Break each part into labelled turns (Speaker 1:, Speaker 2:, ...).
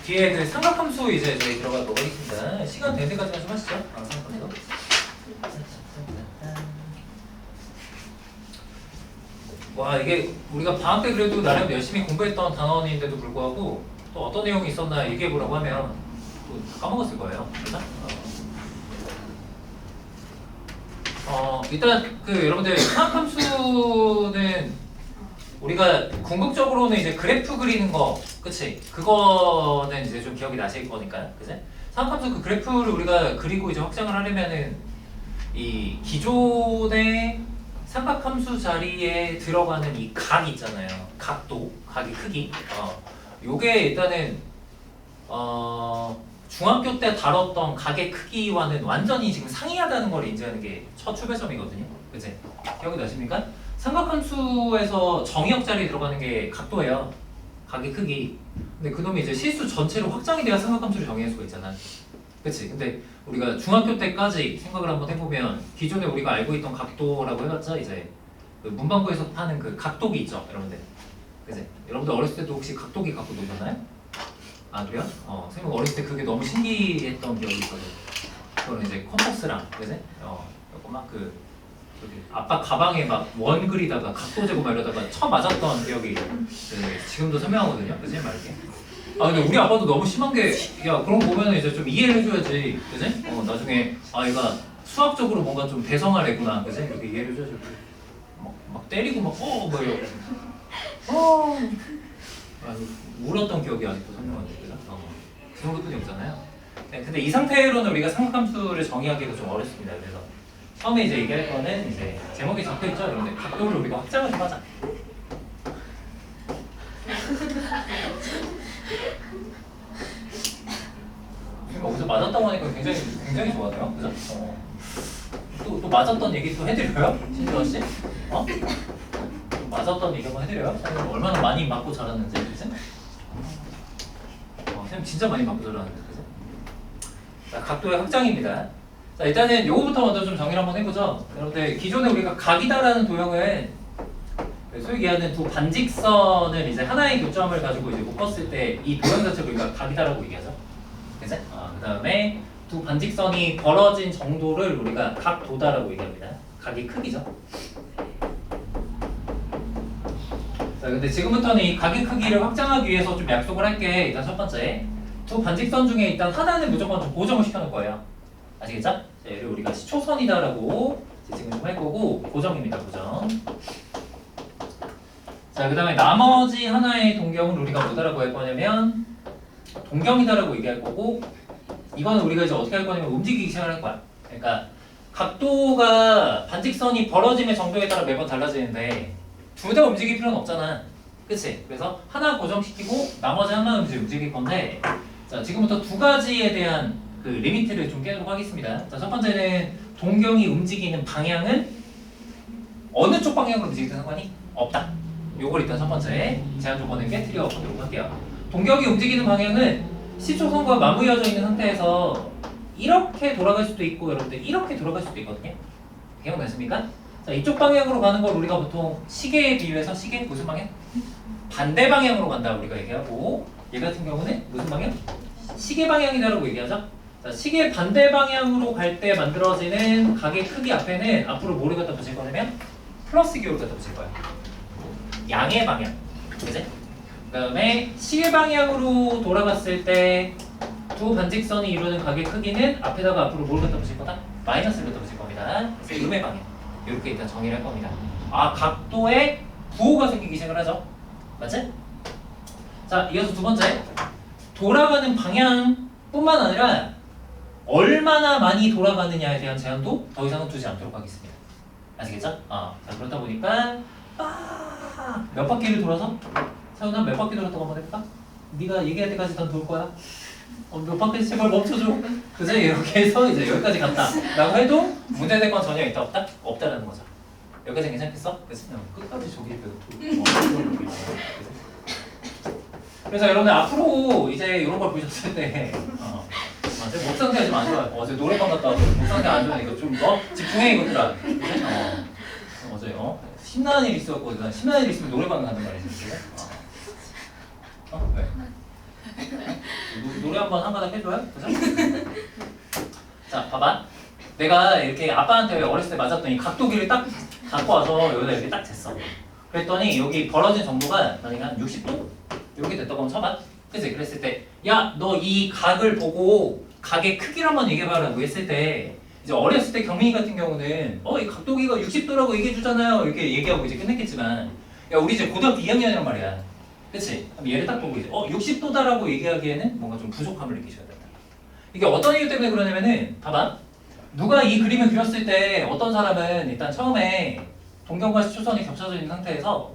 Speaker 1: 뒤에 그 삼각함수 이제 저희 들어가도록 하겠습니다. 시간 될 때까지만 좀 하시죠. 삼각함수. 와, 이게 우리가 방학 때 그래도 나름 열심히 공부했던 단원인데도 불구하고 또 어떤 내용이 있었나 얘기해 보라고 하면 또 까먹었을 거예요. 그죠? 일단 그 여러분들 삼각함수는 우리가 궁극적으로는 이제 그래프 그리는 거, 그치? 그거는 이제 좀 기억이 나실 거니까요, 그치? 삼각함수 그 그래프를 우리가 그리고 이제 확장을 하려면은 이 기존의 삼각함수 자리에 들어가는 이 각 있잖아요. 각도, 각의 크기. 요게 일단은 중학교 때 다뤘던 각의 크기와는 완전히 지금 상이하다는 걸 인지하는 게 첫 출발점이거든요. 그치? 기억이 나십니까? 삼각함수에서 정의역 자리에 들어가는 게 각도예요. 각의 크기. 근데 그놈이 이제 실수 전체로 확장이 돼야 삼각함수를 정의할 수가 있잖아. 그치? 근데 우리가 중학교 때까지 생각을 한번 해보면 기존에 우리가 알고 있던 각도라고 해봤자 이제 그 문방구에서 파는 그 각도기 있죠, 여러분들. 그치? 여러분들 어렸을 때도 혹시 각도기 갖고 노셨나요? 아, 그래요? 선생님 어렸을 때 그게 너무 신기했던 기억이 있거든. 그거는 이제 컴퍼스랑, 그치? 요거 막 저기 아빠 가방에 막 원 그리다가 각도 재고 막 이러다가 처음 맞았던 기억이 지금도 선명하거든요. 그치? 말게. 아, 근데 우리 아빠도 너무 심한 게, 야, 그런 거 보면 이제 좀 이해를 해줘야지. 그치? 나중에, 아, 얘가 수학적으로 뭔가 좀 대성할 애구나. 그치? 이렇게 이해를 해줘야지. 막 때리고 막, 뭐 이러고. 울었던 기억이 아직도 선명한데, 그죠? 그 정도뿐이 없잖아요. 네, 근데 이 상태로는 우리가 삼각함수를 정의하기가 좀 어렵습니다. 그래서 처음에 이제 얘기할 거는 이제 제목에 적혀 있죠, 여러분들. 각도를 우리가 확장을 좀 하자. 어디서 맞았다고 하니까 굉장히 좋아하네요, 그죠? 또 맞았던 얘기 또 해드려요, 신지원 씨? 맞았던 얘기 한번 해드려요? 선생님 얼마나 많이 맞고 자랐는지, 그지? 선생님 진짜 많이 맞고 자랐는데, 그지? 자, 각도의 확장입니다. 자, 일단은 요거부터 먼저 좀 정의를 한번 해보죠. 여러분들 기존에 우리가 각이다라는 도형을 소위 얘기하는 두 반직선을 이제 하나의 교점을 가지고 이제 묶었을 때 이 도형 자체를 우리가 각이다라고 얘기하죠. 그치? 그 다음에 두 반직선이 벌어진 정도를 우리가 각도다라고 얘기합니다. 각의 크기죠. 자, 근데 지금부터는 이 각의 크기를 확장하기 위해서 좀 약속을 할게. 일단 첫 번째, 두 반직선 중에 일단 하나는 무조건 좀 고정을 시켜놓을 거예요. 아시겠죠? 자, 얘를 우리가 시초선이다라고 지금 좀 할 거고, 고정입니다. 고정. 자, 그 다음에 나머지 하나의 동경을 우리가 뭐다라고 할 거냐면 동경이다라고 얘기할 거고, 이거는 우리가 이제 어떻게 할 거냐면 움직이기 시작할 거야. 그러니까 각도가 반직선이 벌어짐의 정도에 따라 매번 달라지는데 둘 다 움직일 필요는 없잖아. 그치? 그래서 하나 고정시키고 나머지 하나는 이제 움직일 건데, 자, 지금부터 두 가지에 대한 그 리미트를 좀 깨도록 하겠습니다. 자, 첫 번째는 동경이 움직이는 방향은 어느 쪽 방향으로 움직이든 상관이 없다. 요걸 일단 첫 번째 제한 조건을 깨트려 보도록 할게요. 동경이 움직이는 방향은 시초선과 맞물려져 있는 상태에서 이렇게 돌아갈 수도 있고 여러분들 이렇게 돌아갈 수도 있거든요. 기억나십니까? 자, 이쪽 방향으로 가는 걸 우리가 보통 시계에 비유해서 시계 무슨 방향? 반대 방향으로 간다 우리가 얘기하고, 얘 같은 경우는 무슨 방향? 시계 방향이다라고 얘기하죠. 자, 시계 반대 방향으로 갈 때 만들어지는 각의 크기 앞에는 앞으로 뭐를 갖다 붙일 거냐면 플러스 기호를 갖다 붙일 거야. 양의 방향. 그치? 그 다음에 시계 방향으로 돌아갔을 때 두 반직선이 이루는 각의 크기는 앞에다가 앞으로 뭘 갖다 붙일 거다? 마이너스를 갖다 붙일 겁니다. 그래서 음의 방향. 이렇게 일단 정의를 할 겁니다. 각도에 부호가 생기기 시작을 하죠. 맞지? 자, 이어서 두 번째. 돌아가는 방향뿐만 아니라 얼마나 많이 돌아가느냐에 대한 제한도 더 이상은 두지 않도록 하겠습니다. 아시겠죠? 자, 그렇다 보니까 몇 바퀴를 돌아서? 세훈아 몇 바퀴 돌았다고 한번 해볼까? 네가 얘기할 때까지 난 돌 거야. 몇 바퀴 제발 멈춰줘. 그죠? 이렇게 해서 이제 여기까지 갔다 라고 해도 문제될 건 전혀 있다 없다? 없다라는 거죠. 여기까지 괜찮겠어? 그래서 끝까지 저기 그래서 여러분들 앞으로 이제 이런 걸 보셨을 때 제 목 상태가 좀 안 좋아요. 어제 노래방 갔다 와서 목 상태 안 좋으니까 좀 더 집중해 이것들아. 어제 심란한 일 있었고 심란한 일 있으면 노래방 가는 말이지. 왜? 노래 한번 한 가닥 해줘요? 그죠? 자, 봐봐. 내가 이렇게 아빠한테 어렸을 때 맞았더니 각도기를 딱 갖고 와서 여기다 이렇게 딱 쟀어. 그랬더니 여기 벌어진 정도가 만약에 한 60도? 이렇게 됐다고 한번 쳐봐. 그치? 그랬을 때, 야, 너 이 각을 보고 각의 크기를 한번 얘기해봐라고 했을 때, 이제 어렸을 때 경민이 같은 경우는, 이 각도기가 60도라고 얘기해주잖아요. 이렇게 얘기하고 이제 끝냈겠지만, 야, 우리 이제 고등학교 2학년이란 말이야. 그치? 그럼 얘를 딱 보고 이제, 60도다라고 얘기하기에는 뭔가 좀 부족함을 느끼셔야 된다. 이게 어떤 이유 때문에 그러냐면은, 봐봐. 누가 이 그림을 그렸을 때 어떤 사람은 일단 처음에 동경과 시초선이 겹쳐져 있는 상태에서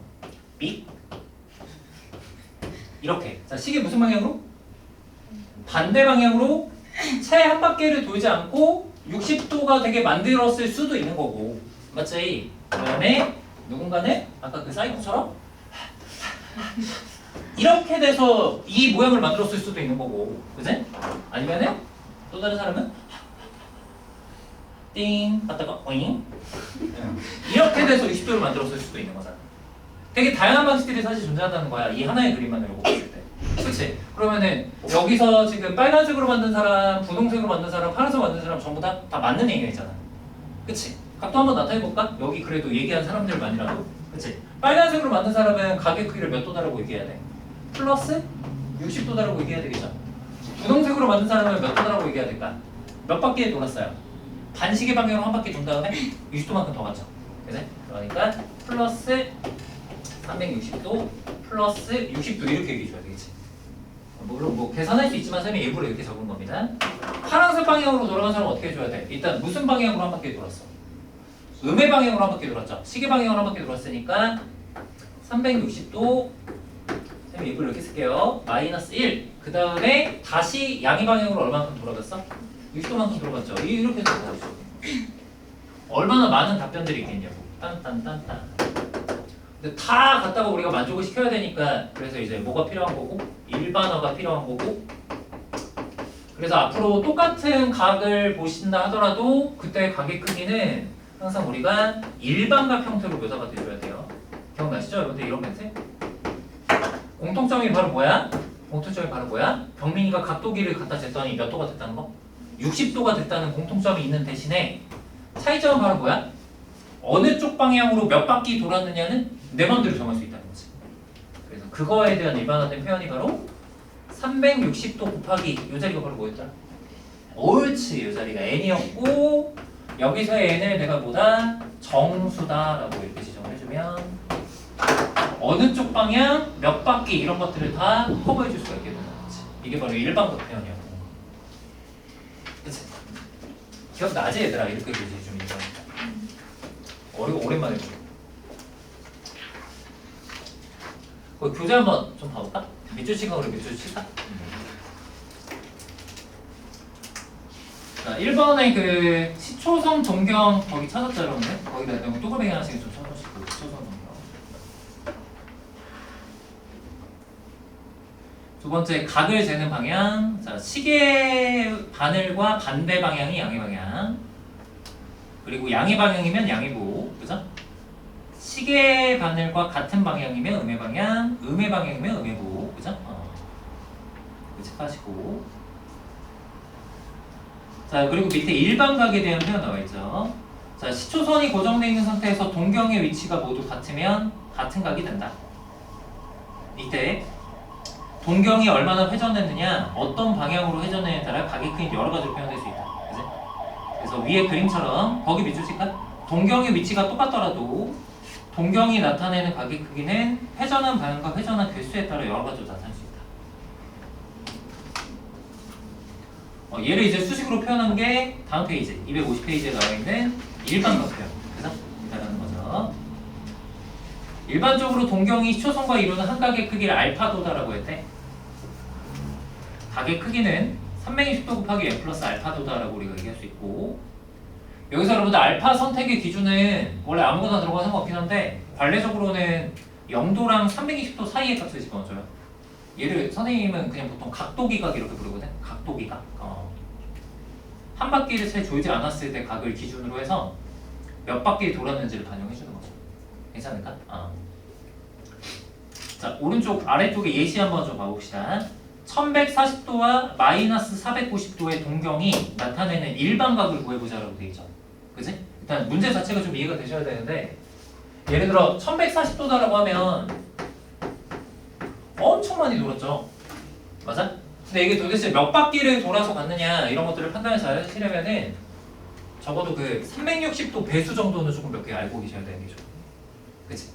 Speaker 1: 삑 이렇게 자 시계 무슨 방향으로? 반대 방향으로 채 한 바퀴를 돌지 않고 60도가 되게 만들었을 수도 있는 거고 맞지? 그 다음에 누군가는 아까 그 사이코처럼 이렇게 돼서 이 모양을 만들었을 수도 있는 거고 그치? 아니면은 또 다른 사람은 띵 갔다가 오잉 이렇게 돼서 60도를 만들었을 수도 있는 거잖아. 되게 다양한 방식들이 사실 존재한다는 거야. 이 하나의 그림만으로 봤을 때. 그치? 그러면은 여기서 지금 빨간색으로 만든 사람, 분홍색으로 만든 사람, 파란색으로 만든 사람 전부 다 맞는 얘기가 있잖아. 그치? 각도 한번 나타내볼까? 여기 그래도 얘기한 사람들만이라도. 그치? 빨간색으로 만든 사람은 가격 크기를 몇 도다라고 얘기해야 돼? 플러스 60도다라고 얘기해야 되겠죠? 분홍색으로 만든 사람은 몇 도다라고 얘기해야 될까? 몇 바퀴에 돌았어요? 반시계 방향으로 한 바퀴 돈 다음에 60도만큼 더 갔죠. 그치? 그러니까 플러스 360도 플러스 60도 이렇게 얘기해 줘야 되겠지. 물론 뭐 계산할 수 있지만 쌤이 일부러 이렇게 적은 겁니다. 파란색 방향으로 돌아간 사람은 어떻게 해줘야 돼? 일단 무슨 방향으로 한 바퀴 돌았어? 음의 방향으로 한 바퀴 돌았죠. 시계 방향으로 한 바퀴 돌았으니까 360도 쌤이 일부러 이렇게 쓸게요. 마이너스 1. 그 다음에 다시 양의 방향으로 얼마만큼 돌아갔어? 60도만큼 들어갔죠. 이렇게 해서 보죠. 얼마나 많은 답변들이 있겠냐고. 딴딴딴딴. 근데 다 갖다가 우리가 만족을 시켜야 되니까 그래서 이제 뭐가 필요한 거고 일반어가 필요한 거고 그래서 앞으로 똑같은 각을 보신다 하더라도 그때 각의 크기는 항상 우리가 일반각 형태로 묘사가 되어야 돼요. 기억나시죠? 여러분들 이런 멘트? 공통점이 바로 뭐야? 공통점이 바로 뭐야? 경민이가 각도기를 갖다 쟀더니 몇 도가 됐다는 거? 60도가 됐다는 공통점이 있는 대신에 차이점은 바로 뭐야? 어느 쪽 방향으로 몇 바퀴 돌았느냐는 내 맘대로 정할 수 있다는 거지. 그래서 그거에 대한 일반화된 표현이 바로 360도 곱하기 이 자리가 바로 뭐였더라? 옳지, 이 자리가 n이었고 여기서의 n을 내가 뭐다? 정수다라고 이렇게 지정을 해주면 어느 쪽 방향, 몇 바퀴 이런 것들을 다 커버해 줄 수가 있게 되는 거지. 이게 바로 일반적 표현이야. 그치? 기억나지 얘들아? 이렇게 교재 좀 이거 이거 오랜만에 줘. 교재 한번 좀 봐볼까? 밑줄 시각으로 밑줄 칠까? 자, 1번에 그 시초성 동경 거기 찾았죠 여러분들? 거기다 내가 뚜그뱅이 하나씩 좀 쳐놓으시고 시초성 동경. 두 번째 각을 재는 방향. 자, 시계 바늘과 반대 방향이 양의 방향. 그리고 양의 방향이면 양의 부, 그죠? 시계 바늘과 같은 방향이면 음의 방향, 음의 방향이면 음의 부, 그죠? 체크하시고. 자, 그리고 밑에 일반각에 대한 표현 나와 있죠. 자, 시초선이 고정되어 있는 상태에서 동경의 위치가 모두 같으면 같은 각이 된다. 이때 동경이 얼마나 회전했느냐, 어떤 방향으로 회전했느냐에 따라 각의 크기는 여러 가지로 표현될 수 있다. 그치? 그래서 위에 그림처럼 거기 밑줄 칠까? 동경의 위치가 똑같더라도 동경이 나타내는 각의 크기는 회전한 방향과 회전한 개수에 따라 여러 가지로 나타날 수 있다. 얘를 이제 수식으로 표현한 게 다음 페이지, 250페이지에 나와 있는 일반각 표현. 그래서 이라는 거죠. 일반적으로 동경이 시초선과 이루는 한 각의 크기를 알파도다라고 했대. 각의 크기는 360도 곱하기 n 플러스 알파도다라고 우리가 얘기할 수 있고, 여기서 여러분들 알파 선택의 기준은 원래 아무거나 들어가 상관없긴 한데 관례적으로는 0도랑 320도 사이의 값을 집어넣어줘요. 얘를 선생님은 그냥 보통 각도기각 이렇게 부르거든. 각도기각. 한 바퀴를 채 돌지 않았을 때 각을 기준으로 해서 몇 바퀴 돌았는지를 반영해주는 거죠. 괜찮을까? 자, 오른쪽 아래쪽에 예시 한번 좀 봐봅시다. 1140도와 마이너스 490도의 동경이 나타내는 일반각을 구해보자라고 돼 있죠. 그치? 일단 문제 자체가 좀 이해가 되셔야 되는데 예를 들어 1140도다라고 하면 엄청 많이 돌았죠. 맞아? 근데 이게 도대체 몇 바퀴를 돌아서 갔느냐 이런 것들을 판단을 잘 하시려면은 적어도 그 360도 배수 정도는 조금 몇 개 알고 계셔야 되는 게 좋아. 그치?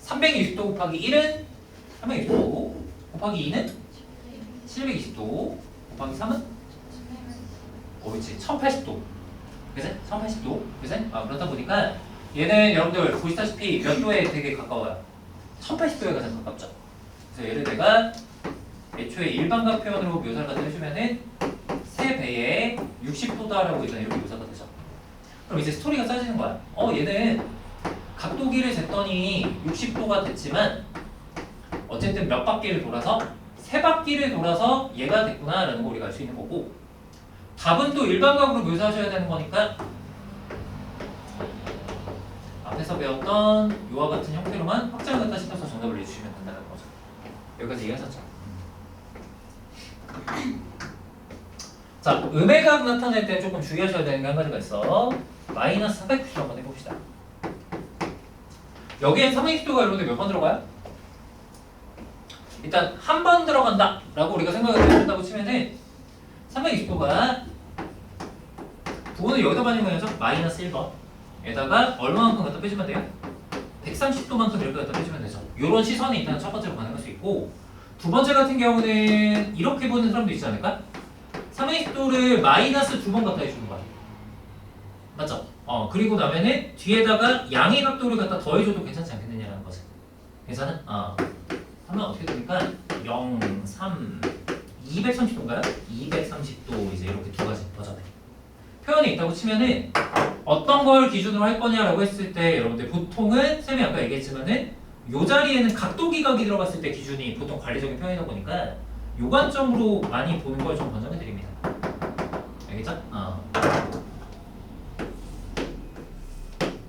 Speaker 1: 320도 곱하기 1은 320도 곱하기 2는 720도 곱하기 3은 그렇지 1080도. 그치? 1080도. 그치? 그렇다 보니까 얘는 여러분들 보시다시피 몇 도에 되게 가까워요? 1080도에 가장 가깝죠. 그래서 얘를 내가 애초에 일반각 표현으로 묘사를 갖다 해주면은 3배에 60도다라고 일단 이렇게 묘사가 되죠. 그럼 이제 스토리가 짜지는 거야. 얘는 각도기를 쟀더니 60도가 됐지만 어쨌든 몇 바퀴를 돌아서 3바퀴를 돌아서 얘가 됐구나라는 거 우리가 알 수 있는 거고 답은 또 일반각으로 묘사하셔야 되는 거니까 앞에서 배웠던 이와 같은 형태로만 확장을 갖다 시켜서 정답을 내주시면 된다는 거죠. 여기까지 이해하셨죠? 자, 음의 각 나타낼 때 조금 주의하셔야 되는 게 한 가지가 있어. 마이너스 490도 한번 해봅시다. 여기엔 320도가 여러분들 몇 번 들어가요? 일단 한 번 들어간다 라고 우리가 생각을 해본다고 치면은 320도가 부호는 여기다 받는 거죠? 마이너스 1번 에다가 얼마만큼 갖다 빼주면 돼요? 130도만큼 이렇게 갖다 빼주면 되죠. 이런 시선이 일단 첫 번째로 가능할 수 있고 두 번째 같은 경우는 이렇게 보는 사람도 있지 않을까? 320도를 마이너스 2번 갖다 해주는 거야. 맞죠? 그리고 나면은 뒤에다가 양의 각도를 갖다 더해줘도 괜찮지 않겠느냐라는 거지. 괜찮아? 하면 어떻게 됩니까? 0, 3, 230도인가요? 230도 이제 이렇게 두 가지 버전에 표현이 있다고 치면은 어떤 걸 기준으로 할 거냐라고 했을 때 여러분들 보통은 쌤이 아까 얘기했지만은 요 자리에는 각도기각이 들어갔을 때 기준이 보통 관리적인 표현이다 보니까 요 관점으로 많이 보는 걸 좀 권장해 드립니다. 알겠죠?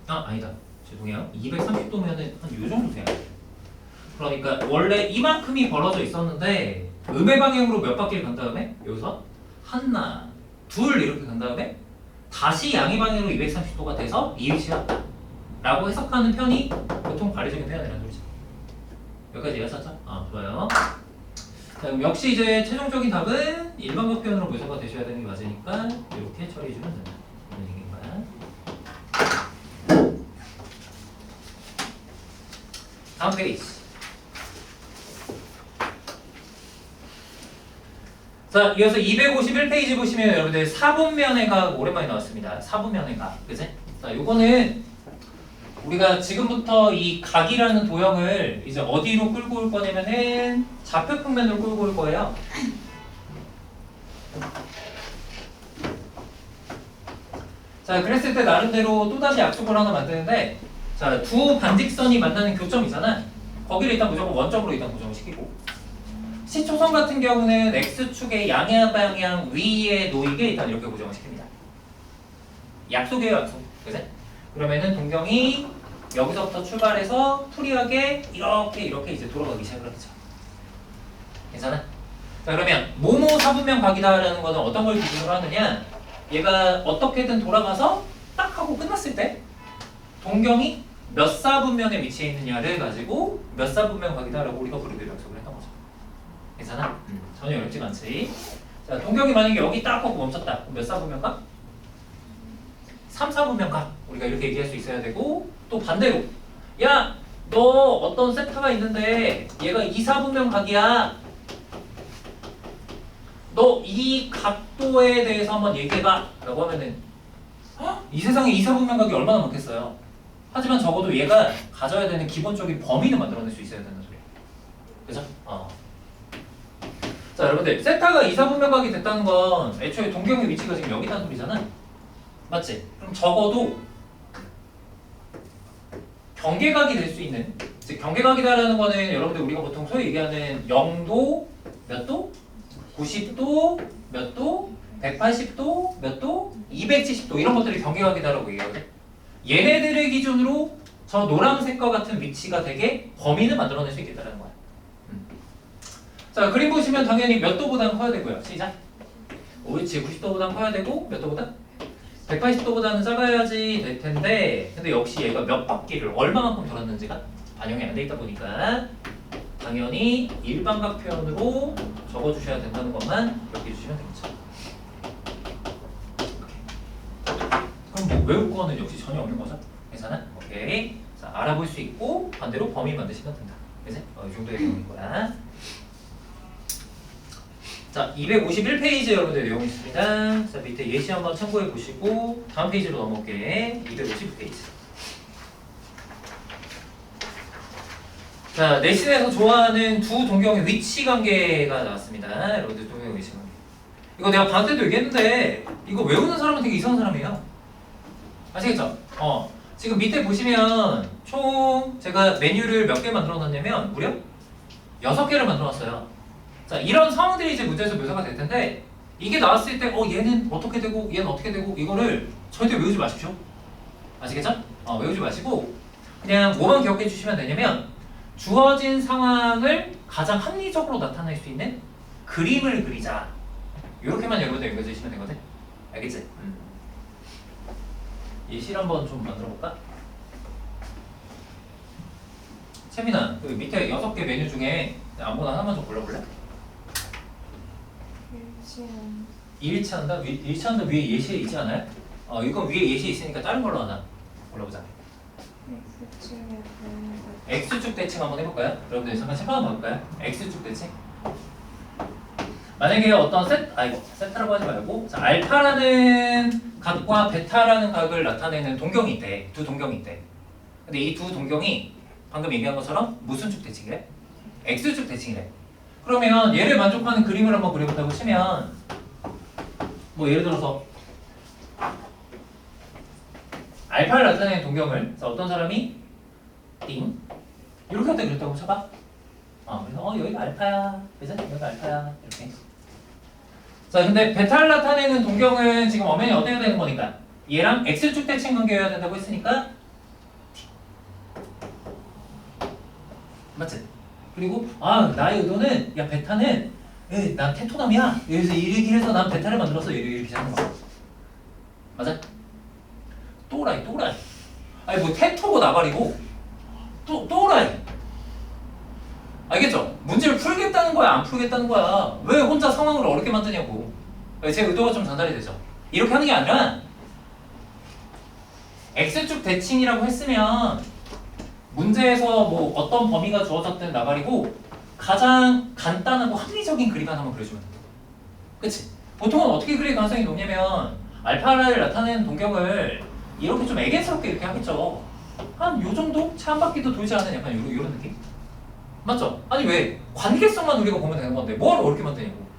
Speaker 1: 아니다. 죄송해요. 230도면은 한 요 정도 돼요. 그러니까 원래 이만큼이 벌어져 있었는데 음의 방향으로 몇 바퀴를 간 다음에 여기서 하나, 둘 이렇게 간 다음에 다시 양의 방향으로 230도가 돼서 이 위치에 왔다 라고 해석하는 편이 보통 관리적인 표현이라는 소리죠. 여기까지 이해하셨죠? 좋아요. 자, 그럼 역시 이제 최종적인 답은 일반각 표현으로 묘사가 되셔야 되는 게 맞으니까 이렇게 처리해주면 된다. 이런 얘기인 거야. 다음 페이지. 자, 이어서 251페이지 보시면 여러분들 사분면의 각 오랜만에 나왔습니다. 사분면의 각, 그치? 자, 요거는 우리가 지금부터 이 각이라는 도형을 이제 어디로 끌고 올 거냐면은 좌표평면으로 끌고 올 거예요. 자, 그랬을 때 나름대로 또다시 약속을 하나 만드는데 자, 두 반직선이 만나는 교점이잖아. 거기를 일단 무조건 원점으로 일단 고정을 시키고 시초선 같은 경우는 X축의 양의 방향 위에 놓이게 일단 이렇게 고정을 시킵니다. 약속이에요, 약속. 그치? 그러면은 동경이 여기서부터 출발해서 프리하게 이렇게 이제 돌아가기 시작하겠죠. 괜찮아? 자, 그러면 모모 사분면 각이다라는 거는 어떤 걸 기준으로 하느냐? 얘가 어떻게든 돌아가서 딱 하고 끝났을 때 동경이 몇 사분면에 위치해 있느냐를 가지고 몇 사분면 각이다라고 우리가 부르기로 약속을 했던 거죠. 괜찮아? 전혀 어렵지 않지. 자, 동경이 만약에 여기 딱 하고 멈췄다. 그럼 몇 사분면 각? 3, 4분면 각. 우리가 이렇게 얘기할 수 있어야 되고 또 반대로 야, 너 어떤 세타가 있는데 얘가 2, 4분면 각이야. 너 이 각도에 대해서 한번 얘기해봐 라고 하면은 이 세상에 2, 4분면 각이 얼마나 많겠어요. 하지만 적어도 얘가 가져야 되는 기본적인 범위는 만들어낼 수 있어야 된다는 소리야. 그죠? 자, 여러분들 세타가 2, 4분면 각이 됐다는 건 애초에 동경의 위치가 지금 여기 있다는 소리잖아. 맞지? 그럼 적어도 경계각이 될 수 있는, 즉 경계각이다라는 거는 여러분들 우리가 보통 소위 얘기하는 0도 몇 도? 90도 몇 도? 180도 몇 도? 270도 이런 것들이 경계각이다라고 얘기하거든. 얘네들의 기준으로 저 노란색과 같은 위치가 되게 범위는 만들어낼 수 있겠다는 거야. 자, 자, 그림 보시면 당연히 몇 도보다는 커야 되고요. 시작. 옳지. 90도보다는 커야 되고 몇 도보다? 180도보다는 작아야지 될 텐데 근데 역시 얘가 몇 바퀴를 얼마만큼 돌았는지가 반영이 안 돼 있다 보니까 당연히 일반각 표현으로 적어주셔야 된다는 것만 기억해 주시면 되겠죠. 그럼 뭐 외울 거는 역시 전혀 없는 거죠? 괜찮아? 오케이. 자, 알아볼 수 있고 반대로 범위 만드시면 된다. 그치? 이 정도의 내용인 거야. 자, 251페이지 여러분들 내용이 있습니다. 자, 밑에 예시 한번 참고해 보시고 다음 페이지로 넘어올게. 250페이지. 자, 내신에서 좋아하는 두 동경의 위치 관계가 나왔습니다. 여러분들 동경의 위치 관계. 이거 내가 방학 때도 얘기했는데 이거 외우는 사람은 되게 이상한 사람이에요. 아시겠죠? 지금 밑에 보시면 총 제가 메뉴를 몇 개 만들어 놨냐면 무려 6개를 만들어 놨어요. 자, 이런 상황들이 이제 문제에서 묘사가 될 텐데 이게 나왔을 때 얘는 어떻게 되고 얘는 어떻게 되고 이거를 절대 외우지 마십시오. 아시겠죠? 외우지 마시고 그냥 뭐만 기억해 주시면 되냐면 주어진 상황을 가장 합리적으로 나타낼 수 있는 그림을 그리자. 이렇게만 여러분들 읽어주시면 되거든. 알겠지? 예시를 한번 좀 만들어 볼까? 채민아, 그 밑에 6개 메뉴 중에 아무거나 하나만 좀 골라볼래? 일치한다? 일치한다 위에 예시에 있지 않아요? 이거 위에 예시에 있으니까 다른 걸로 하나 골라보자. X축 대칭 한번 해볼까요? 여러분들 잠깐 책 한번 봐볼까요? X축 대칭. 만약에 어떤 세타라고 하지 말고 자, 알파라는 각과 베타라는 각을 나타내는 동경이 있대. 두 동경이 있대. 근데 이 두 동경이 방금 얘기한 것처럼 무슨 축 대칭이래? X축 대칭이래. 그러면 얘를 만족하는 그림을 한번 그려본다고 치면 뭐 예를 들어서 알파를 나타내는 동경을 자, 어떤 사람이 띵 이렇게 갖다 그렸다고 쳐봐. 그래서 여기가 알파야, 그죠? 여기가 알파야 이렇게. 자, 근데 베타를 나타내는 동경은 지금 엄연히 어떻게 되는 거니까 얘랑 X축 대칭 관계여야 된다고 했으니까 맞지? 그리고 나의 의도는 야 베타는 난 테토남이야. 여기서 이렇게 해서 난 베타를 만들어서 이렇게 하는 거야. 맞아? 또라이. 아니 뭐 테토고 나발이고 또라이. 알겠죠? 문제를 풀겠다는 거야, 안 풀겠다는 거야? 왜 혼자 상황을 어렵게 만드냐고. 제 의도가 좀 전달이 되죠? 이렇게 하는 게 아니라 X축 대칭이라고 했으면 문제에서 뭐 어떤 범위가 주어졌든 나발이고 가장 간단하고 합리적인 그림만 한번 그려주면 돼. 그치? 보통은 어떻게 그릴 가능성이 높냐면 알파를 나타내는 동경을 이렇게 좀 애견스럽게 이렇게 하겠죠. 한 요 정도? 차 한 바퀴도 돌지 않는 약간 요런 느낌? 맞죠? 아니 왜? 관계성만 우리가 보면 되는 건데 뭘 어렵게 만드냐고.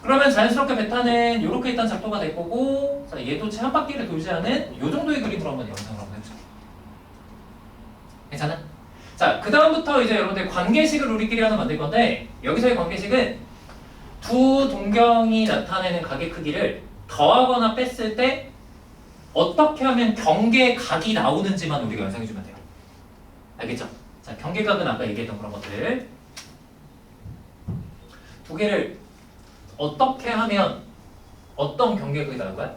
Speaker 1: 그러면 자연스럽게 베타는 이렇게 일단 작도가 될 거고 자, 얘도 차 한 바퀴를 돌지 않은 요 정도의 그림으로 한번 영상을 한번 해보자. 괜찮아? 자, 그 다음부터 이제 여러분들 관계식을 우리끼리 하나 만들 건데 여기서의 관계식은 두 동경이 나타내는 각의 크기를 더하거나 뺐을 때 어떻게 하면 경계각이 나오는지만 우리가 연상해주면 돼요. 알겠죠? 자, 경계각은 아까 얘기했던 그런 것들 두 개를 어떻게 하면 어떤 경계각이 나올 거야?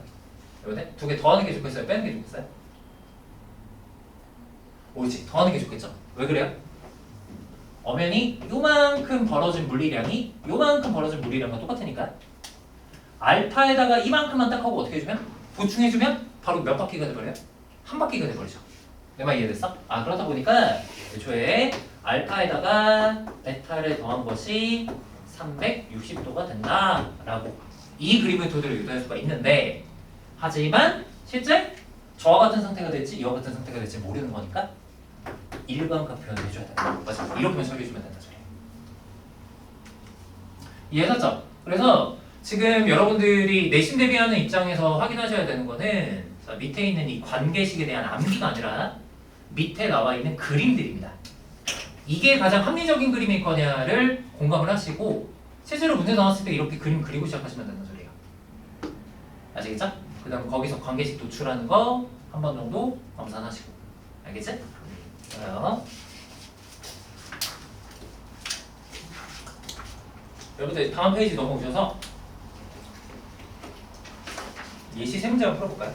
Speaker 1: 여러분들 두 개 더하는 게 좋겠어요? 빼는 게 좋겠어요? 옳지, 더하는 게 좋겠죠? 왜 그래요? 엄연히 요만큼 벌어진 물리량이 요만큼 벌어진 물리량과 똑같으니까 알파에다가 이만큼만 딱 하고 어떻게 해주면? 보충해주면 바로 몇 바퀴가 돼버려요? 한 바퀴가 돼버리죠. 내 말 이해됐어? 그렇다 보니까 애초에 알파에다가 베타를 더한 것이 360도가 된다라고 이 그림을 토대로 유도할 수가 있는데 하지만 실제 저와 같은 상태가 될지 이와 같은 상태가 될지 모르는 거니까 일반각 표현을 해줘야 된다. 맞아. 이렇게만 설계해주면 된다 소리. 이해하셨죠? 그래서 지금 여러분들이 내신 대비하는 입장에서 확인하셔야 되는 거는 자, 밑에 있는 이 관계식에 대한 암기가 아니라 밑에 나와 있는 그림들입니다. 이게 가장 합리적인 그림일 거냐를 공감을 하시고 실제로 문제 나왔을 때 이렇게 그림 그리고 시작하시면 된다는 소리예요. 아시겠죠? 그 다음 거기서 관계식 도출하는 거 한 번 정도 검사하시고 알겠지? 좋아요. 여러분들 다음 페이지 넘어오셔서 예시 세 문제 한번 풀어볼까요?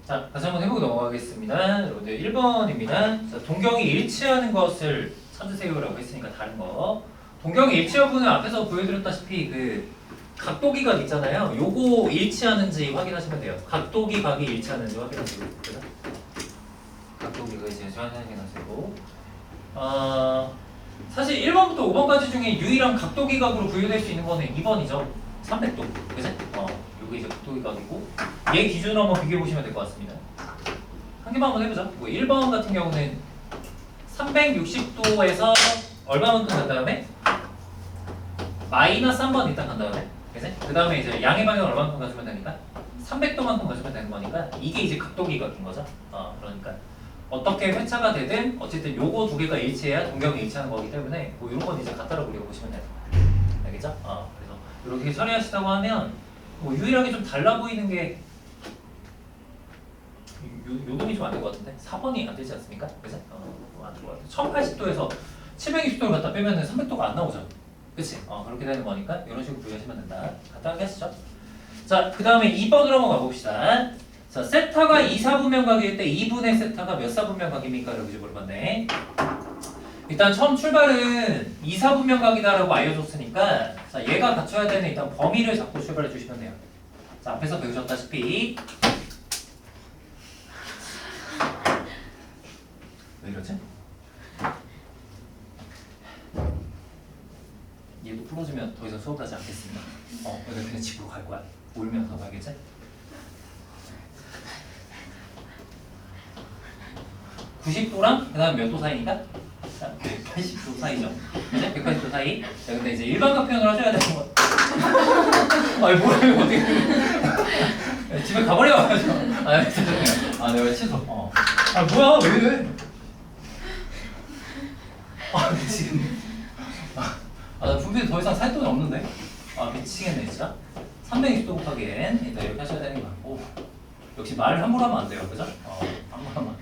Speaker 1: 자, 다시 한번 해보고 넘어가겠습니다. 여러분들 1번입니다. 자, 동경이 일치하는 것을 찾으세요라고 했으니까 다른 거. 동경이 일치 여부는 앞에서 보여드렸다시피 그 각도기각 있잖아요. 요거 일치하는지 확인하시면 돼요. 각도기각이 일치하는지 확인하시고. 그죠? 각도기각이 이제 확인하시고. 사실 1번부터 5번까지 중에 유일한 각도기각으로 분류될 수 있는 거는 2번이죠. 300도. 그죠? 요게 이제 각도기각이고. 얘 기준으로 한번 비교해 보시면 될 것 같습니다. 한 개만 한번 해보자. 뭐 1번 같은 경우는 360도에서 얼마만큼 간 다음에 마이너스 3번 일단 간 다음에 그 다음에 이제 양의 방향을 얼마만큼 가주면 되니까 300도만큼 가주면 되는 거니까 이게 이제 각도기각인 거죠. 그러니까 어떻게 회차가 되든 어쨌든 요거 두 개가 일치해야 동경이 일치하는 거기 때문에 뭐 이런 건 이제 같다라고 우리가 보시면 돼요. 알겠죠? 그래서 이렇게 처리하시다고 하면 뭐 유일하게 좀 달라 보이는 게 요동이 좀 안 될 것 같은데 4번이 안 되지 않습니까? 그죠? 안 될 것 같아. 1080도에서 720도를 갖다 빼면은 300도가 안 나오죠. 그치? 그렇게 되는 거니까 이런 식으로 분류하시면 된다. 간단하게 하시죠. 자, 그 다음에 2번으로 한번 가봅시다. 자, 세타가 2사분면각일 때 2분의 세타가 몇 사분면각입니까? 라고 이제 물어봤네. 일단 처음 출발은 2사분면각이다라고 알려줬으니까 자, 얘가 갖춰야 되는 일단 범위를 잡고 출발해 주시면 돼요. 자, 앞에서 배우셨다시피 왜 이러지? 얘도 풀어주면 더 이상 수업하지 않겠습니다. 내가 그냥 집으로 갈 거야. 울면서 알겠지? (90도랑) 그 다음 몇 도 사이니까? 180도 사이죠. 그죠? 180도 사이. 자, 근데 이제 일반각 표현을 하셔야 되는 거. 아니 뭐야 이거 어떻게? 집에 가버려가지고. 죄송해요. 내가 취소. 뭐야 왜 이래? 미치겠네. 나 분명히 더 이상 살 돈이 없는데? 미치겠네 진짜. 320도 곱하기 n 일단 이렇게 하셔야 되는 게 맞고 역시 말을 함부로 하면 안 돼요. 그죠? 함부로 하면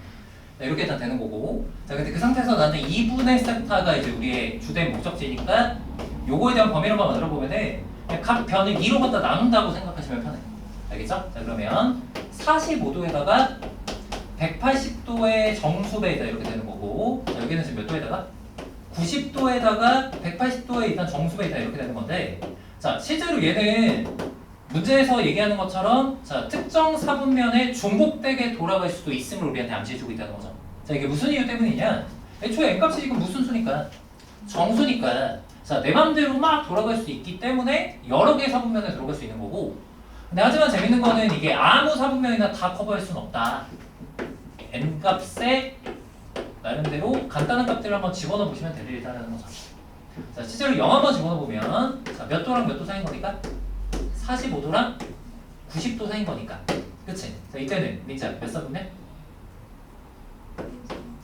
Speaker 1: 이렇게 일단 되는 거고. 자, 근데 그 상태에서 나는 2분의 세타가 이제 우리의 주된 목적지니까 요거에 대한 범위로만 만들어 보면은 그냥 각 변을 2로 갖다 나눈다고 생각하시면 편해요. 알겠죠? 자, 그러면 45도에다가 180도의 정수배이다 이렇게 되는 거고, 자, 여기는 지금 몇 도에다가 90도에다가 180도에 일단 정수배이다 이렇게 되는 건데, 자, 실제로 얘는 문제에서 얘기하는 것처럼 자, 특정 사분면에 중복되게 돌아갈 수도 있음을 우리한테 암시해주고 있다는 거죠. 자, 이게 무슨 이유 때문이냐? 애초에 n값이 지금 무슨 수니까? 정수니까. 자, 내 맘대로 막 돌아갈 수 있기 때문에 여러 개의 사분면에 들어갈 수 있는 거고. 근데 하지만 재밌는 거는 이게 아무 사분면이나 다 커버할 수는 없다. n값에 나름대로 간단한 값들을 한번 집어넣어 보시면 될 일이라는 거죠. 자, 실제로 0 한번 집어넣어 보면 자, 몇 도랑 몇 도 사이인 거니까? 45도랑 90도 사이인 거니까. 그치? 자, 이때는 민자 몇 사분면?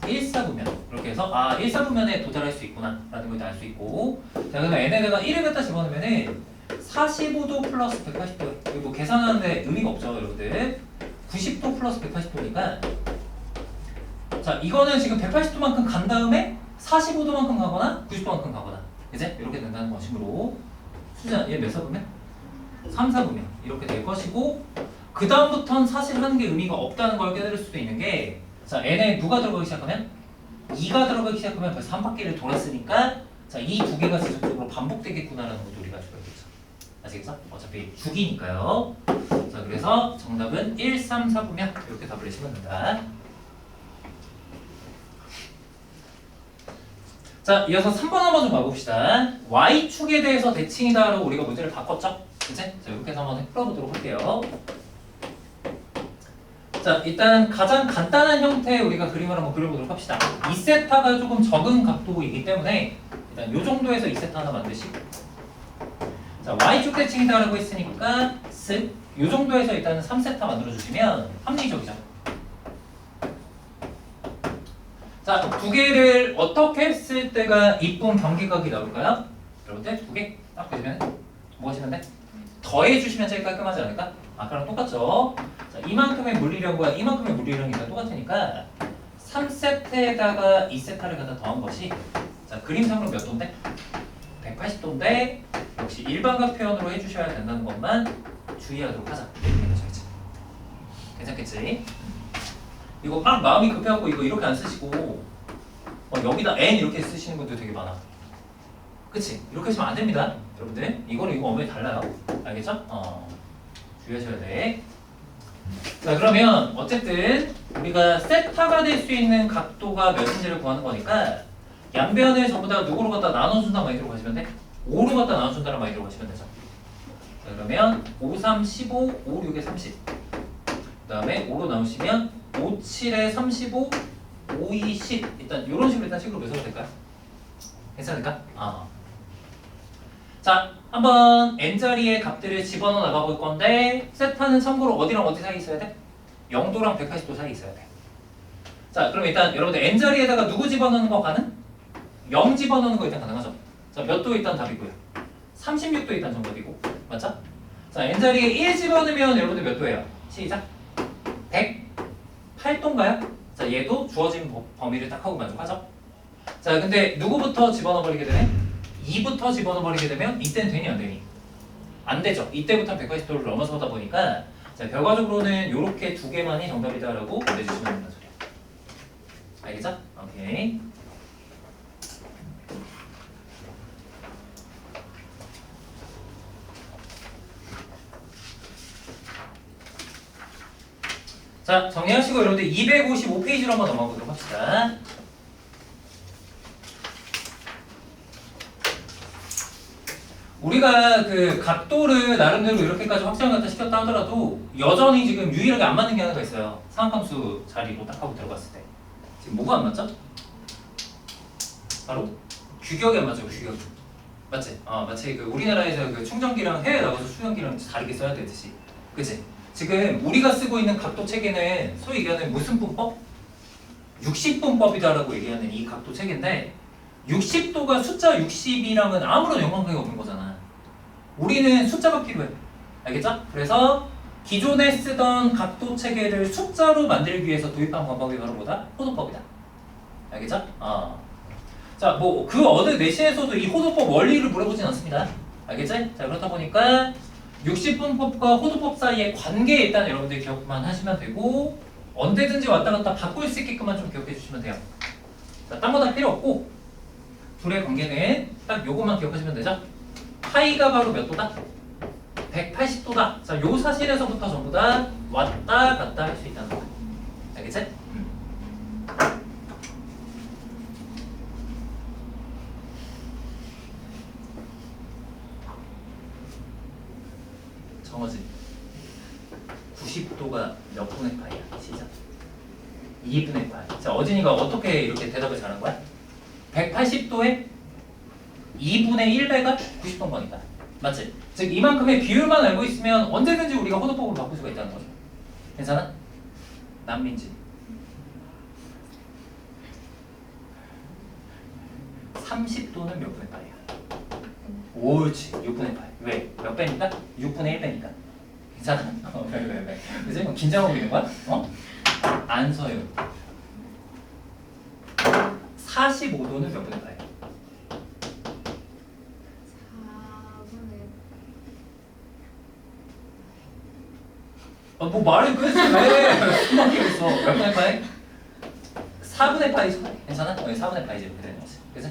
Speaker 1: 1사분면. 이렇게 해서 1사분면에 도달할 수 있구나 라는 걸 알 수 있고, 자, 그러면 n에다가 1을 갖다 집어넣으면은 45도 플러스 180도. 이거 뭐 계산하는데 의미가 없죠, 여러분들. 90도 플러스 180도니까 자, 이거는 지금 180도만큼 간 다음에 45도만큼 가거나 90도만큼 가거나 이제 이렇게 된다는 것이므로 수자 얘 몇 사분면? 3사분면 이렇게 될 것이고, 그 다음부터는 사실 하는 게 의미가 없다는 걸 깨달을 수도 있는 게, 자, n에 누가 들어가기 시작하면? 2가 들어가기 시작하면 벌써 한 바퀴를 돌았으니까 자, 이 두 개가 지속적으로 반복되겠구나라는 것도 우리가 알수가 있겠죠. 아시겠죠? 어차피 주기니까요. 자, 그래서 정답은 1, 3, 4분면 이렇게 답을 내시면 된다. 자, 이어서 3번 한번 좀 가봅시다. Y축에 대해서 대칭이다라고 우리가 문제를 바꿨죠? 그치? 자, 이렇게 해서 한번 풀어보도록 할게요. 자, 일단 가장 간단한 형태의 우리가 그림을 한번 그려보도록 합시다. 2세타가 조금 적은 각도이기 때문에 일단 이 정도에서 2세타 하나 만드시고, 자, Y축 대칭이다라고 했으니까 이 정도에서 일단 3세타 만들어주시면 합리적이죠. 자, 두 개를 어떻게 했을 때가 이쁜 경계각이 나올까요? 여러분들 두 개 딱 보시면 뭐 하시면 돼? 더해주시면 제일 깔끔하지 않을까? 아까랑 똑같죠? 자, 이만큼의 물리량과 이만큼의 물리량이 다 똑같으니까 3세트에다가 2세타를 갖다 더한 것이, 자, 그림상으로 몇 도인데? 180도인데 역시 일반각 표현으로 해주셔야 된다는 것만 주의하도록 하자. 괜찮겠지? 이거 막 마음이 급해갖고 이거 이렇게 안 쓰시고 여기다 n 이렇게 쓰시는 분들 되게 많아. 그치? 이렇게 하시면 안 됩니다. 여러분들 이거는 이거 엄연히 달라요. 알겠죠? 주의하셔야 돼. 자, 그러면 어쨌든 우리가 세타가 될 수 있는 각도가 몇인지를 구하는 거니까 양변을 전부 다 누구로 갖다 나눠준다 많이 들어가시면 돼? 5로 갖다 나눠준다는 많이 들어가시면 되죠. 자, 그러면 5, 3, 15, 5, 6에 30. 그 다음에 5로 나누시면 5, 7에 35, 5, 2, 10. 일단 이런 식으로 일단 식으로 묘사가 될까요? 괜찮을까? 자, 한번 n자리의 값들을 집어넣어 나가 볼 건데 세타는 참고로 어디랑 어디 사이에 있어야 돼? 0도랑 180도 사이에 있어야 돼. 자, 그럼 일단 여러분들 n자리에다가 누구 집어넣는 거 가능? 0 집어넣는 거 일단 가능하죠. 자, 몇 도 일단 답이고요. 36도 일단 정답이고. 맞죠? 자, n자리에 1 집어넣으면 여러분들 몇 도예요? 시작. 108도인가요? 자, 얘도 주어진 범위를 딱 하고 만족하죠? 자, 근데 누구부터 집어넣어 버리게 되네? 2부터 집어넣어 버리게 되면 이때는 되니 안 되니? 안 되죠. 이때부터 180도를 넘어서다 보니까 자, 결과적으로는 이렇게 두 개만이 정답이다라고 내주시면 된다는 소리야. 알겠죠? 오케이. 자, 정리하시고 여러분들 255페이지로 한번 넘어가 보도록 합시다. 우리가 그 각도를 나름대로 이렇게까지 확장을 갖다 시켰다 하더라도 여전히 지금 유일하게 안 맞는 게 하나가 있어요. 상함수 자리로 딱 하고 들어갔을 때. 지금 뭐가 안 맞죠? 바로 규격이 안 맞죠, 규격. 맞지? 마치 그 우리나라에서 그 충전기랑 해외 나가서 충전기랑 다르게 써야 되듯이. 그치? 지금 우리가 쓰고 있는 각도 체계는 소위 얘기하는 무슨 분법? 60분법이다라고 얘기하는 이 각도 체계인데 60도가 숫자 60이랑은 아무런 연관관계가 없는 거잖아. 우리는 숫자가 필요해. 알겠죠? 그래서 기존에 쓰던 각도 체계를 숫자로 만들기 위해서 도입한 방법이 바로 뭐다? 호도법이다. 알겠죠? 자, 뭐 그 어느 내신에서도 이 호도법 원리를 물어보진 않습니다. 알겠지? 자, 그렇다 보니까 60분법과 호도법 사이의 관계 일단 여러분들 기억만 하시면 되고 언제든지 왔다 갔다 바꿀 수 있게끔만 좀 기억해 주시면 돼요. 자, 딴 거 다 필요 없고 둘의 관계는 딱 요것만 기억하시면 되죠? 파이가 바로 몇 도다? 180도다. 자, 요 사실에서부터 전부 다 왔다 갔다 할 수 있다는 거야. 알겠지? 정어지 90도가 몇 분의 파이야? 시작. 2분의 파이. 자, 어진이가 어떻게 이렇게 대답을 잘한 거야? 180도에 2분의 1배가 90도인 거니까. 맞지? 즉 이만큼의 비율만 알고 있으면 언제든지 우리가 호도법으로 바꿀 수가 있다는 거죠. 괜찮아? 남민지 30도는 몇 분의 파이야? 옳지. 6분의 파이. 왜? 몇 배니까? 6분의 1배니까. 괜찮아? 왜? 그치? 긴장하고 있는 거야? 안서요. 45도는 몇 분의 파이?
Speaker 2: 4분의
Speaker 1: 뭐 말을 그랬지 왜? 숨막혀 있어. 몇 분의 파이? 4분의 파이. 괜찮아? 4분의 파이지 이렇게 되는 거지. 그치?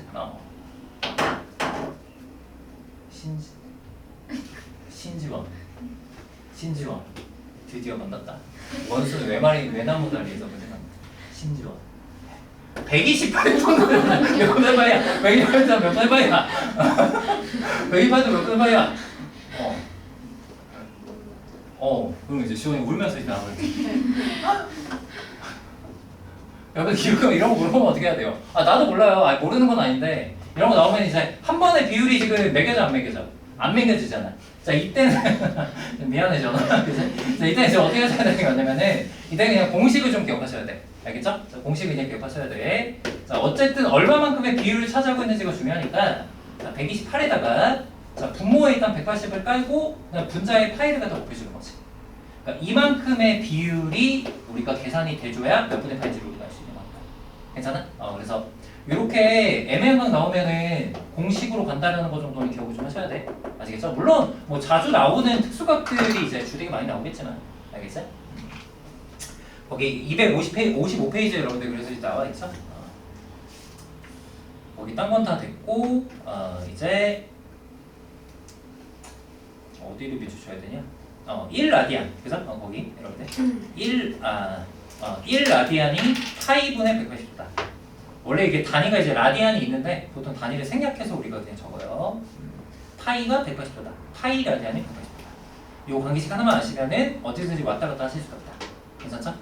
Speaker 1: 신지원 드디어 만났다. 원수는 외나무 다리에서 그냥 신지원 128도는 몇 분의 파이야? 128도 몇 분의 파이야? 128도 몇 분의 파이야? 그럼 이제 시원이 울면서 이제 나와요. 여러분 이런 거 물어보면 어떻게 해야 돼요? 아 나도 몰라요. 아 모르는 건 아닌데 이런 거 나오면 이제 한 번에 비율이 지금 매겨져 안 매겨져? 안 매겨지잖아. 자 이때는 미안해 저는. 그래서 이때 이제 어떻게 하셔야 되는 거냐면은 이때 그냥 공식을 좀 기억하셔야 돼. 알겠죠? 자, 공식을 그냥 기억하셔야 돼. 자 어쨌든 얼마만큼의 비율을 차지하고 있는지가 중요하니까 자 128에다가 자 분모에 일단 180을 깔고 그냥 분자의 파이를 갖다 곱해주는 거지. 그러니까 이만큼의 비율이 우리가 계산이 돼줘야 몇 분의 파인지를 우리가 알 수 있는 겁니다. 괜찮아? 그래서 이렇게 애매한 거 나오면은 공식으로 간다라는 거 정도는 기억을 좀 하셔야 돼. 아시겠죠? 물론 뭐 자주 나오는 특수각들이 이제 주되게 많이 나오겠지만 알겠어요? 거기 55페이지에 여러분들 그래서 이제 나와 있죠? 거기 딴 건 다 됐고 이제 어디를 비춰줘야 되냐? 1라디안 그죠? 거기 여러분들 1라디안이 파이분의 180도다. 원래 이게 단위가 이제 라디안이 있는데 보통 단위를 생략해서 우리가 그냥 적어요. 파이가 180도다. 파이 라디안이 180도다. 요 관계식 하나만 아시면은 어디든지 왔다 갔다 하실 수가 있다. 괜찮죠?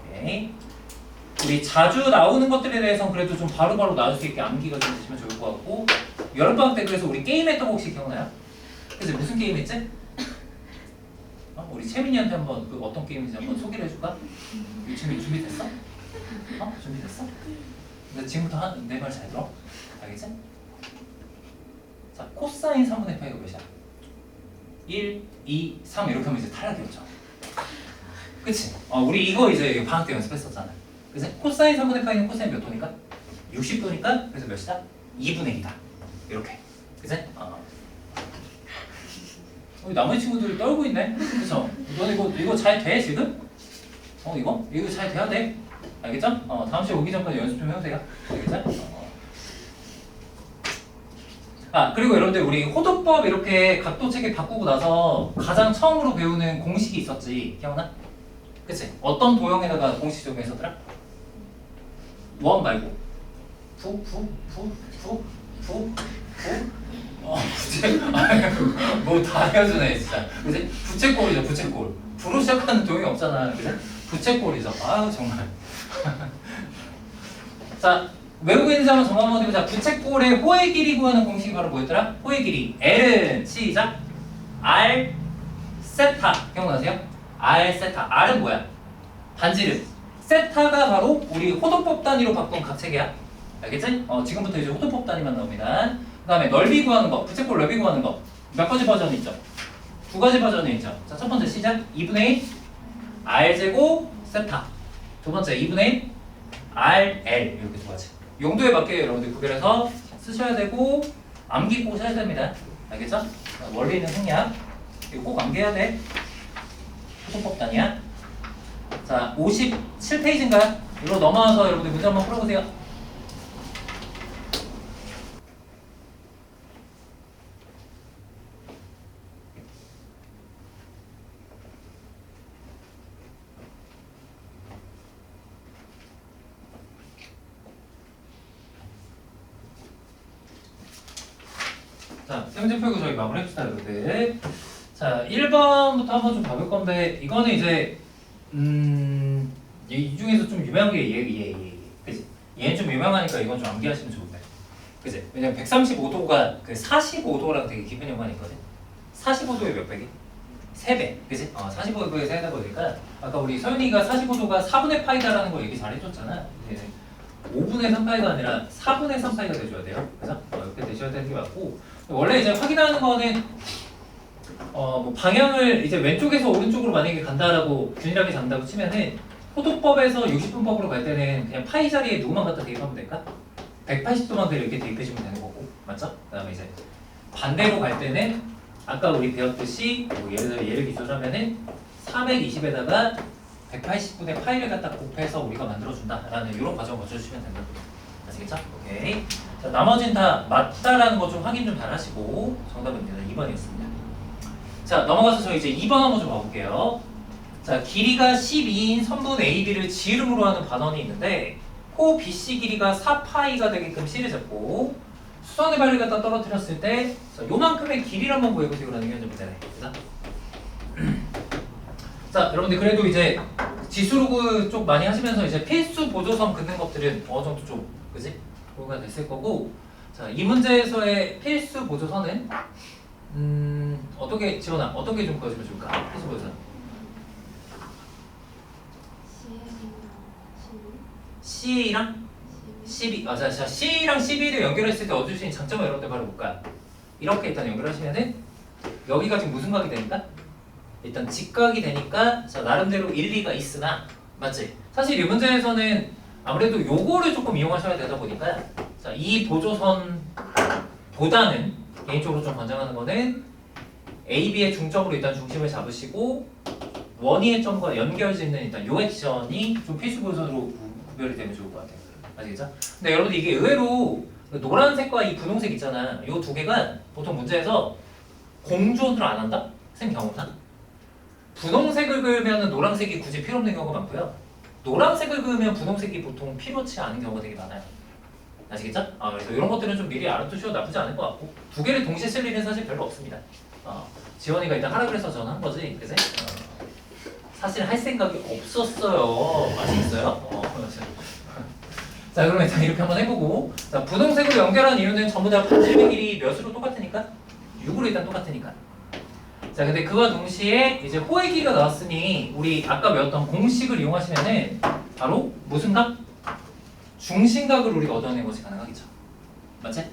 Speaker 1: 오케이. 우리 자주 나오는 것들에 대해서는 그래도 좀 바로바로 나올 수 있게 암기가 좀 되시면 좋을 것 같고 여름방학 때 그래서 우리 게임했던 거 혹시 기억나요? 그래서 무슨 게임 했지? 우리 채민이한테 한번 그 어떤 게임인지 한번 소개를 해줄까? 준비됐어? 준비됐어? 근데 지금부터 내 말 잘 들어? 알겠지? 자, 코사인 3분의 파이가 몇이야? 1, 2, 3 이렇게 하면 이제 탈락이었죠. 그치? 우리 이거 이제 방학 때 연습했었잖아. 그래서 코사인 3분의 파이는 코사인 몇 도니까? 60도니까 그래서 몇이다? 2분의 2다. 이렇게. 그치? 나머지 친구들 떨고 있네. 그쵸? 너 이거 잘 돼 지금? 이거 잘 돼야 돼. 알겠죠? 다음 시에 오기 전까지 연습 좀 해보세요. 알겠죠? 그리고 여러분들 우리 호도법 이렇게 각도 체계 바꾸고 나서 가장 처음으로 배우는 공식이 있었지. 기억나? 그치? 어떤 도형에다가 공식 적용했었더라? 원 말고 뭐다 헤어지네 진짜. 그치? 부채꼴이죠 부채꼴. 부로 시작하는 도형이 없잖아. 그치? 부채꼴이죠. 정말. 자 외우고 있는 사람은 정말 한번 해보자. 부채꼴의 호의 길이 구하는 공식이 바로 뭐였더라? 호의 길이 L은 시작 R 세타 기억나세요? R 세타. R은 뭐야? 반지름. 세타가 바로 우리 호도법 단위로 바꾼 각체계야. 알겠지? 지금부터 이제 호도법 단위만 나옵니다. 그 다음에 넓이 구하는 거, 부채꼴 넓이 구하는 거 몇 가지 버전이 있죠? 두 가지 버전이 있죠. 자, 첫 번째 시작 2분의 1 R제곱 세타. 두 번째 2분의 1 RL 이렇게 두 가지. 용도에 맞게 여러분들 구별해서 쓰셔야 되고 암기 꼭 하셔야 됩니다. 알겠죠? 원리는 생략. 이거 꼭 암기해야 돼. 호도법 단위야. 자, 57페이지인가요? 이리로 넘어와서 여러분들 문제 한번 풀어보세요. 자, 세 문제 풀고 저희 마무리합시다, 여러분들. 자, 1번부터 한번 좀 봐볼 건데 이거는 이제 이 중에서 좀 유명한 게 얘. 그치? 얘는 좀 유명하니까 이건 좀 암기하시면 좋은데. 그치? 왜냐면 135도가 그 45도랑 되게 깊은 연관이 있거든. 45도에 몇 배기? 3배. 그치? 45도에 3배 보니까 아까 우리 서윤이가 45도가 4분의 파이다라는 거 얘기 잘 해줬잖아. 5분의 3파이가 아니라 4분의 3파이가 돼줘야 돼요. 그래서 이렇게 되셔야 되는 게 맞고 원래 이제 확인하는 거는 뭐 방향을 이제 왼쪽에서 오른쪽으로 만약에 간다라고 균일하게 잡는다고 치면은 호도법에서 60분법으로 갈 때는 그냥 파이 자리에 누구만 갖다 대입하면 될까? 180도만 그냥 이렇게 대입해주면 되는 거고 맞죠? 그 다음에 이제 반대로 갈 때는 아까 우리 배웠듯이 뭐 예를 들어 얘를 기초로 하면은 420에다가 180분의 파이를 갖다 곱해서 우리가 만들어준다라는 이런 과정을 거쳐주시면 된다. 아시겠죠? 오케이. 자, 나머지는 다 맞다라는 거 좀 확인 좀 잘 하시고 정답은 2번이었습니다. 자, 넘어가서 저희 이제 2번 한번 좀 봐볼게요. 자, 길이가 12인 선분 AB를 지름으로 하는 반원이 있는데 호 BC 길이가 4파이가 되게끔 C를 잡고 수선의 발을 갖다 떨어뜨렸을 때 요만큼의 길이를 한번 구해보세요라는 게 현재 문제네. 그래서 자, 여러분들 그래도 이제 지수로그 쪽 많이 하시면서 이제 필수 보조선 긋는 것들은 어느 정도 좀 그지? 공부가 됐을 거고. 자, 이 문제에서의 필수 보조선은 어떻게 지원아 어떻게 좀 그어주면 좋을까? 필수 보조선. CA랑 12. 자, CA랑 12를 연결했을 때 얻을 수 있는 장점을 여러분들 바로 볼까요? 이렇게 일단 연결하시면은 여기가 지금 무슨 각이 되니까? 일단 직각이 되니까 자 나름대로 일리가 있으나 맞지? 사실 이 문제에서는 아무래도 요거를 조금 이용하셔야 되다 보니까 자 이 보조선보다는 개인적으로 좀 권장하는 거는 A, B의 중점으로 일단 중심을 잡으시고 원위의 점과 연결짓는 일단 요 액션이 좀 필수 보조선으로 구별이 되면 좋을 것 같아요. 아시겠죠? 근데 여러분들 이게 의외로 노란색과 이 분홍색 있잖아. 요 두 개가 보통 문제에서 공존을 안 한다? 쌤 경험상? 분홍색을 그으면 노란색이 굳이 필요 없는 경우가 많고요. 노란색을 그으면 분홍색이 보통 필요치 않은 경우가 되게 많아요. 아시겠죠? 그래서 이런 것들은 좀 미리 알아두셔도 나쁘지 않을 것 같고 두 개를 동시에 쓸 일은 사실 별로 없습니다. 지원이가 일단 하라 그래서 저는 한 거지. 그래서 사실 할 생각이 없었어요. 아시겠어요? 자 그러면 일단 이렇게 한번 해보고 자 분홍색으로 연결한 이유는 전부 다 반지름의 길이 몇으로 똑같으니까? 6으로 일단 똑같으니까 자 근데 그와 동시에 이제 호의 길이가 나왔으니 우리 아까 배웠던 공식을 이용하시면은 바로 무슨 각? 중심각을 우리가 얻어내는 것이 가능하겠죠 맞지?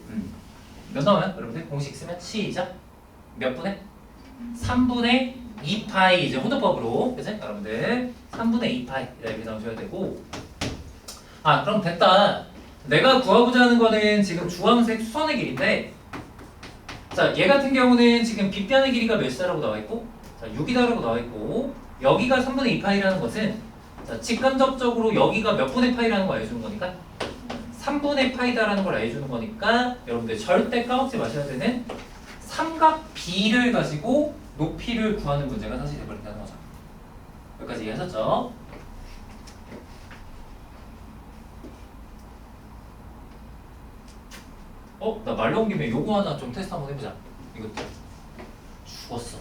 Speaker 1: 몇 나와요? 여러분들 공식 쓰면 시작 몇 분의? 3분의 2파이 이제 호도법으로 그치? 여러분들 3분의 2파이 이렇게 나오셔야 되고 그럼 됐다. 내가 구하고자 하는 거는 지금 주황색 수선의 길인데 자, 얘 같은 경우는 지금 빗변의 길이가 몇이다라고 나와 있고 자, 6이다라고 나와 있고 여기가 3분의 2파이라는 것은 자, 직간접적으로 여기가 몇 분의 파이라는 걸 알려주는 거니까 3분의 파이다라는 걸 알려주는 거니까 여러분들 절대 까먹지 마셔야 되는 삼각 B를 가지고 높이를 구하는 문제가 사실 되버린다는 거죠. 여기까지 이해하셨죠? 나 말 나온 김에 요거 하나 좀 테스트 한번 해보자. 이것도 죽었어.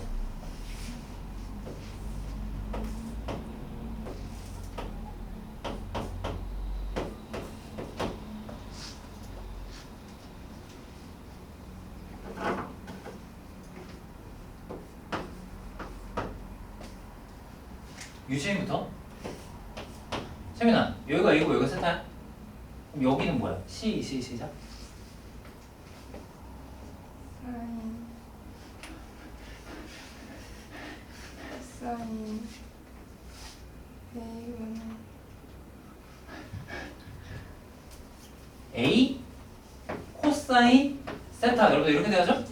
Speaker 1: 유시인부터. 세민아, 여기가 A고 여기가 세타야? 그럼 여기는 뭐야? 시작.
Speaker 3: 사인
Speaker 1: A 코사인 세타 여러분들 이렇게 돼야죠?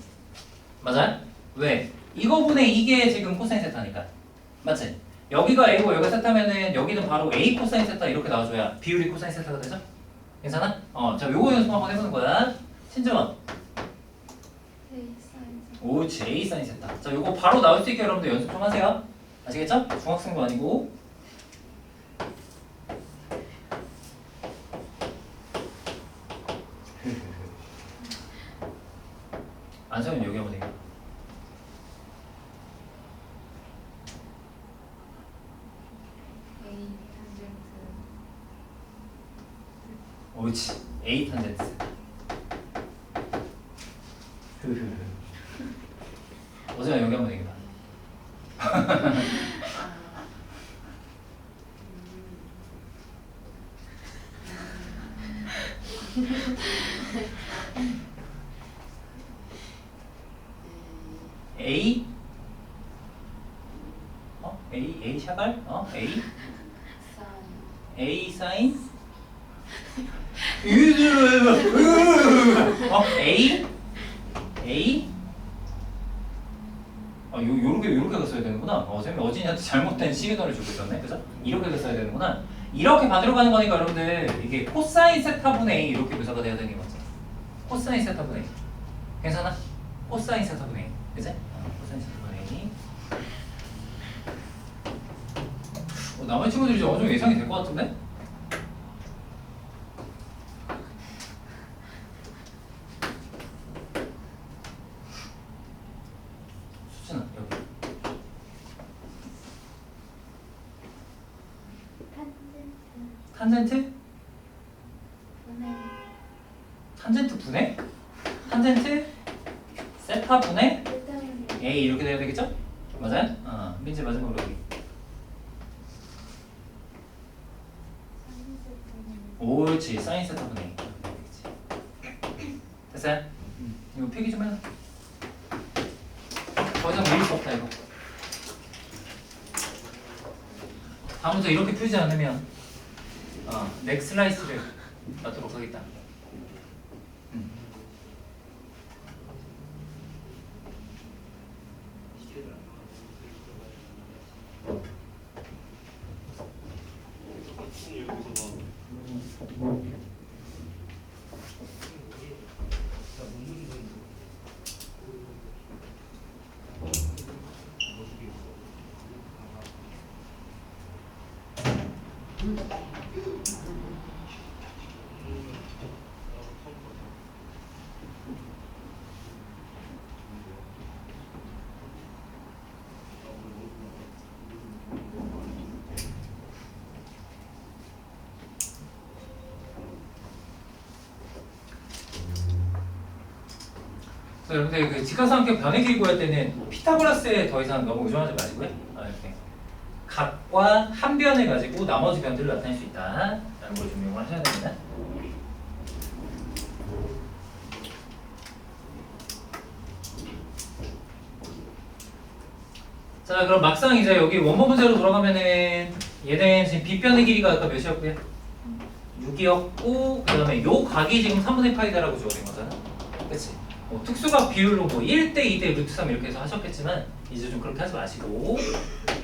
Speaker 1: 맞아요? 왜? 이거분의 이게 지금 코사인 세타니까 맞지? 여기가 A고 여기가 세타면은 여기는 바로 A 코사인 세타 이렇게 나와줘야 비율이 코사인 세타가 되죠? 괜찮아? 자 요거 연습 한번 해보는 거야 신정원 옳지 A 사인 세타 자 요거 바로 나올 수 있게 여러분들 연습 좀 하세요 아시겠죠? 중학생도 아니고 안성현 여기 한번 해요 옳지 A 탄젠트 어제가 여기 한번 얘기해봐 A A 샤갈 A 사인 A 요렇게 갔어야 되는구나. 쌤이 어진이한테 잘못된 시그널을 주고 있었네. 그죠? 이렇게 갔어야 되는구나. 이렇게 반대로 가는 거니까 여러분들 이게 코사인 세타분의 A 이렇게 묘사가 돼야 되는 게 맞죠? 코사인 세타분의 A. 괜찮아? 코사인 세타분의 A. 그치? 코사인 세타분의 A. 나머지 친구들이 이제 어느 정도 예상이 될 것 같은데? 수진아 여기 탄젠트?
Speaker 3: 분해.
Speaker 1: 탄젠트 분해? 탄젠트 세타 분해
Speaker 3: 일단은
Speaker 1: A 이렇게 돼야 되겠죠? 맞아요? 민지 맞은 걸로 여기. 옳지. 사인 세타 분해 이렇게 되겠지. 됐어요? 이거 필기 좀 해놔. 더 이상 밀릴 수 없다 이거. 다음부터 이렇게 풀지 않으면 넥 슬라이스를 놔도록 하겠다. 여러분들 그 직각삼각형 변의 구할 때는 피타고라스에 더 이상 너무 의존하지 마시고요. 이렇게 각과 한 변을 가지고 나머지 변들을 나타낼 수 있다라는 걸 좀 이용을 하셔야 됩니다. 자, 그럼 막상 이제 여기 원본 문제로 돌아가면은 얘는 지금 빗변의 길이가 아까 몇이었고요? 6이었고 그 다음에 요 각이 지금 3분의 파이다라고 주어진 거잖아. 그치? 특수각 비율로 뭐 1대 2대 루트 3 이렇게 해서 하셨겠지만 이제 좀 그렇게 하지 마시고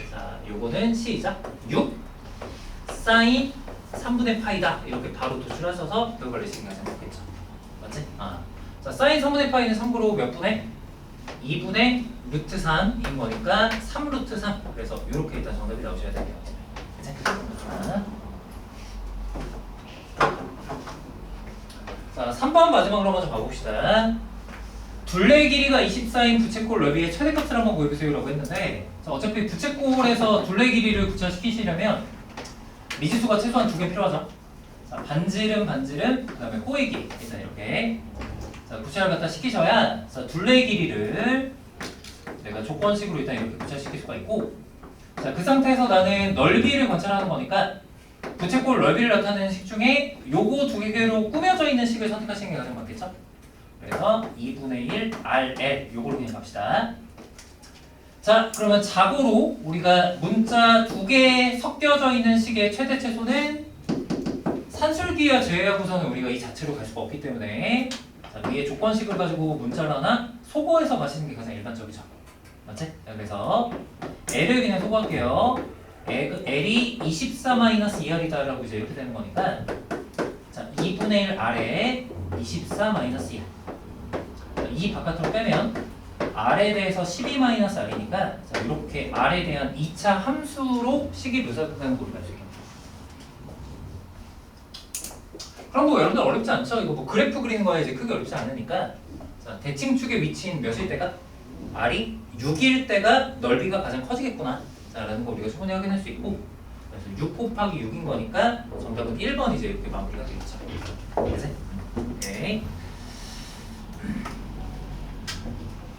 Speaker 1: 자 요거는 시작 6 사인 3분의 파이다 이렇게 바로 도출하셔서 결과를 내시는 게 가장 좋겠죠. 맞지? 자 사인 3분의 파이는 참고로 몇 분의? 2분의 루트 3인 거니까 3 루트 3 그래서 이렇게 일단 정답이 나오셔야 돼요. 그치? 자 3번 마지막으로 먼저 가봅시다. 둘레의 길이가 24인 부채꼴 너비의 최대값을 한번 구해보세요 라고 했는데 자, 어차피 부채꼴에서 둘레 길이를 구체화시키시려면 미지수가 최소한 2개 필요하죠. 자, 반지름, 그 다음에 호의 길이 일단 이렇게 자, 구체화를 갖다 시키셔야 자, 둘레의 길이를 내가 조건식으로 일단 이렇게 구체화시킬 수가 있고 자, 그 상태에서 나는 넓이를 관찰하는 거니까 부채꼴 넓이를 나타내는 식 중에 요거 2개로 꾸며져 있는 식을 선택하시는 게 가장 맞겠죠? 그래서 2분의 1 RL 요거로 그냥 갑시다. 자 그러면 자고로 우리가 문자 2개 섞여져 있는 식의 최대 최소는 산술기와 제외하고서는 우리가 이 자체로 갈 수가 없기 때문에 자, 위에 조건식을 가지고 문자를 하나 소거해서 가시는 게 가장 일반적이죠. 맞지? 자, 그래서 L을 그냥 소거할게요. L이 24-2R이다 라고 이제 이렇게 되는 거니까 자 2분의 1 R에 24-2R 이 바깥으로 빼면 R에 대해서 12-R이니까 자, 이렇게 R에 대한 2차 함수로 식이 묘사된다는 걸 우리가 알수 있겠네요. 그럼 뭐 여러분들 어렵지 않죠? 이거 뭐 그래프 그리는 거에 이제 크게 어렵지 않으니까 자, 대칭축의 위치인 몇일 때가? R이 6일 때가 넓이가 가장 커지겠구나 자, 라는 거 우리가 충분히 확인할 수 있고 그래서 6 곱하기 6인 거니까 정답은 1번이제 이렇게 마무리가 되겠죠. 오케이.